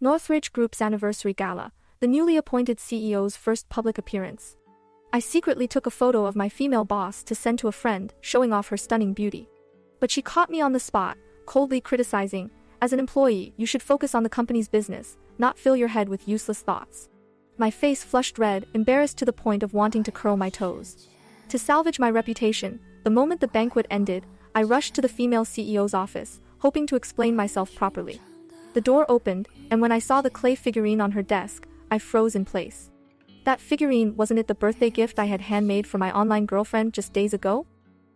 Northridge Group's anniversary gala, the newly appointed CEO's first public appearance. I secretly took a photo of my female boss to send to a friend, showing off her stunning beauty. But she caught me on the spot, coldly criticizing, "As an employee, you should focus on the company's business, not fill your head with useless thoughts." My face flushed red, embarrassed to the point of wanting to curl my toes. To salvage my reputation, the moment the banquet ended, I rushed to the female CEO's office, hoping to explain myself properly. The door opened, and when I saw the clay figurine on her desk, I froze in place. That figurine, wasn't it the birthday gift I had handmade for my online girlfriend just days ago?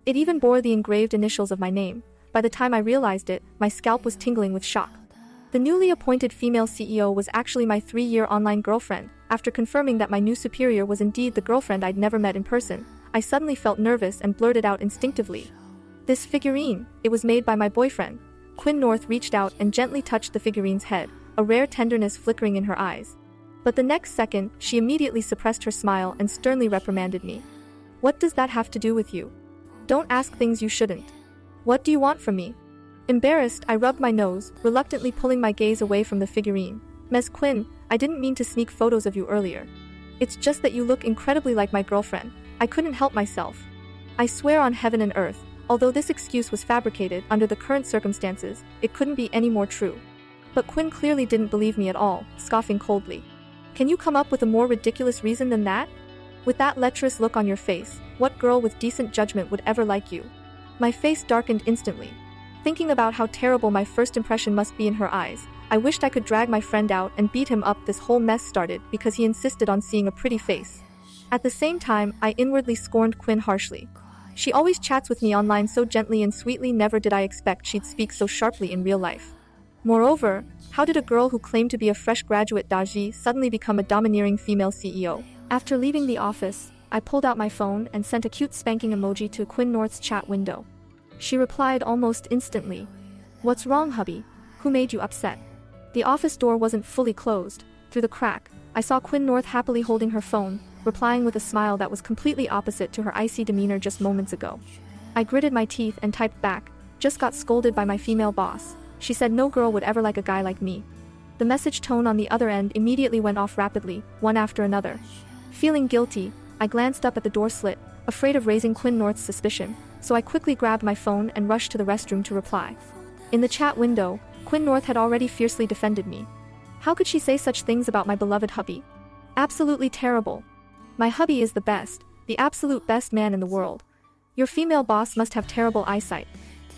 It even bore the engraved initials of my name. By the time I realized it, my scalp was tingling with shock. The newly appointed female CEO was actually my 3-year online girlfriend. After confirming that my new superior was indeed the girlfriend I'd never met in person, I suddenly felt nervous and blurted out instinctively, "This figurine, it was made by my boyfriend." Quinn North reached out and gently touched the figurine's head, a rare tenderness flickering in her eyes. But the next second, she immediately suppressed her smile and sternly reprimanded me. "What does that have to do with you? Don't ask things you shouldn't. What do you want from me?" Embarrassed, I rubbed my nose, reluctantly pulling my gaze away from the figurine. "Ms. Quinn, I didn't mean to sneak photos of you earlier. It's just that you look incredibly like my girlfriend. I couldn't help myself." I swear on heaven and earth, although this excuse was fabricated under the current circumstances, it couldn't be any more true. But Quinn clearly didn't believe me at all, scoffing coldly. "Can you come up with a more ridiculous reason than that? With that lecherous look on your face, what girl with decent judgment would ever like you?" My face darkened instantly. Thinking about how terrible my first impression must be in her eyes, I wished I could drag my friend out and beat him up. This whole mess started because he insisted on seeing a pretty face. At the same time, I inwardly scorned Quinn harshly. She always chats with me online so gently and sweetly, never did I expect she'd speak so sharply in real life. Moreover, how did a girl who claimed to be a fresh graduate Daji suddenly become a domineering female CEO? After leaving the office, I pulled out my phone and sent a cute spanking emoji to Quinn North's chat window. She replied almost instantly, "What's wrong, hubby? Who made you upset?" The office door wasn't fully closed. Through the crack, I saw Quinn North happily holding her phone, replying with a smile that was completely opposite to her icy demeanor just moments ago. I gritted my teeth and typed back, "Just got scolded by my female boss. She said no girl would ever like a guy like me." The message tone on the other end immediately went off rapidly, one after another. Feeling guilty, I glanced up at the door slit, afraid of raising Quinn North's suspicion, so I quickly grabbed my phone and rushed to the restroom to reply. In the chat window, Quinn North had already fiercely defended me. How could she say such things about my beloved hubby? Absolutely terrible. My hubby is the best, the absolute best man in the world. Your female boss must have terrible eyesight.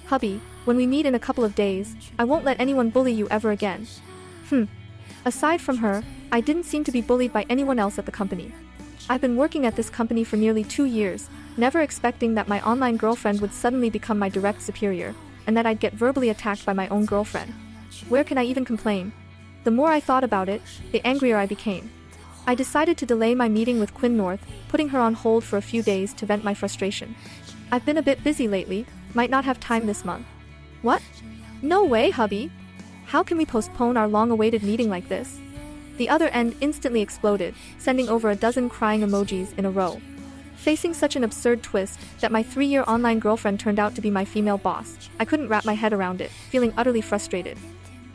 Hubby, when we meet in a couple of days, I won't let anyone bully you ever again. Aside from her, I didn't seem to be bullied by anyone else at the company. I've been working at this company for nearly 2 years, never expecting that my online girlfriend would suddenly become my direct superior, and that I'd get verbally attacked by my own girlfriend. Where can I even complain? The more I thought about it, the angrier I became. I decided to delay my meeting with Quinn North, putting her on hold for a few days to vent my frustration. "I've been a bit busy lately, might not have time this month." "What? No way, hubby. How can we postpone our long-awaited meeting like this?" The other end instantly exploded, sending over a dozen crying emojis in a row. Facing such an absurd twist, that my 3-year online girlfriend turned out to be my female boss, I couldn't wrap my head around it, feeling utterly frustrated.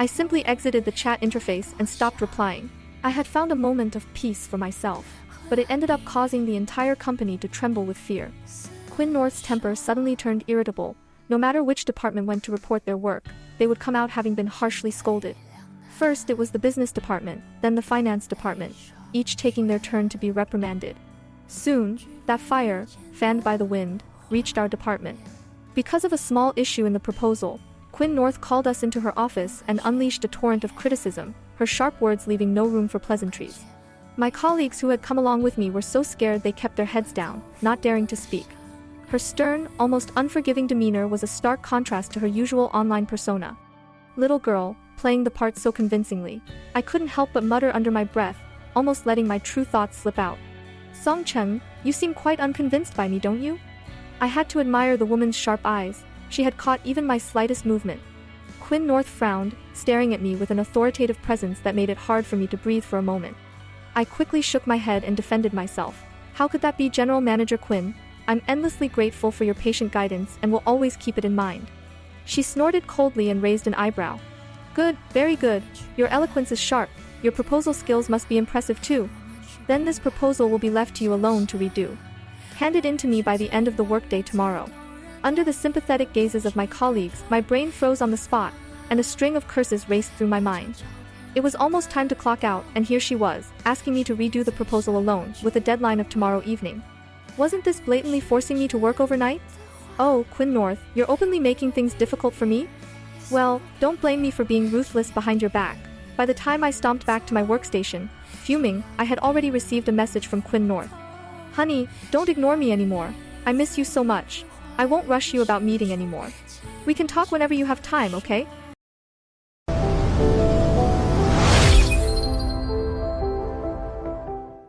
I simply exited the chat interface and stopped replying. I had found a moment of peace for myself, but it ended up causing the entire company to tremble with fear. Quinn North's temper suddenly turned irritable. No matter which department went to report their work, they would come out having been harshly scolded. First it was the business department, then the finance department, each taking their turn to be reprimanded. Soon, that fire, fanned by the wind, reached our department. Because of a small issue in the proposal, Quinn North called us into her office and unleashed a torrent of criticism, her sharp words leaving no room for pleasantries. My colleagues who had come along with me were so scared they kept their heads down, not daring to speak. Her stern, almost unforgiving demeanor was a stark contrast to her usual online persona. Little girl, playing the part so convincingly, I couldn't help but mutter under my breath, almost letting my true thoughts slip out. "Song Cheng, you seem quite unconvinced by me, don't you?" I had to admire the woman's sharp eyes. She had caught even my slightest movement. Quinn North frowned, staring at me with an authoritative presence that made it hard for me to breathe for a moment. I quickly shook my head and defended myself. "How could that be, General Manager Quinn? I'm endlessly grateful for your patient guidance and will always keep it in mind." She snorted coldly and raised an eyebrow. Good, very good. Your eloquence is sharp. Your proposal skills must be impressive too. Then this proposal will be left to you alone to redo. Hand it in to me by the end of the workday tomorrow. Under the sympathetic gazes of my colleagues, my brain froze on the spot, and a string of curses raced through my mind. It was almost time to clock out, and here she was, asking me to redo the proposal alone, with a deadline of tomorrow evening. Wasn't this blatantly forcing me to work overnight? Oh, Quinn North, you're openly making things difficult for me? Well, don't blame me for being ruthless behind your back. By the time I stomped back to my workstation, fuming, I had already received a message from Quinn North. Honey, don't ignore me anymore. I miss you so much. I won't rush you about meeting anymore. We can talk whenever you have time, okay?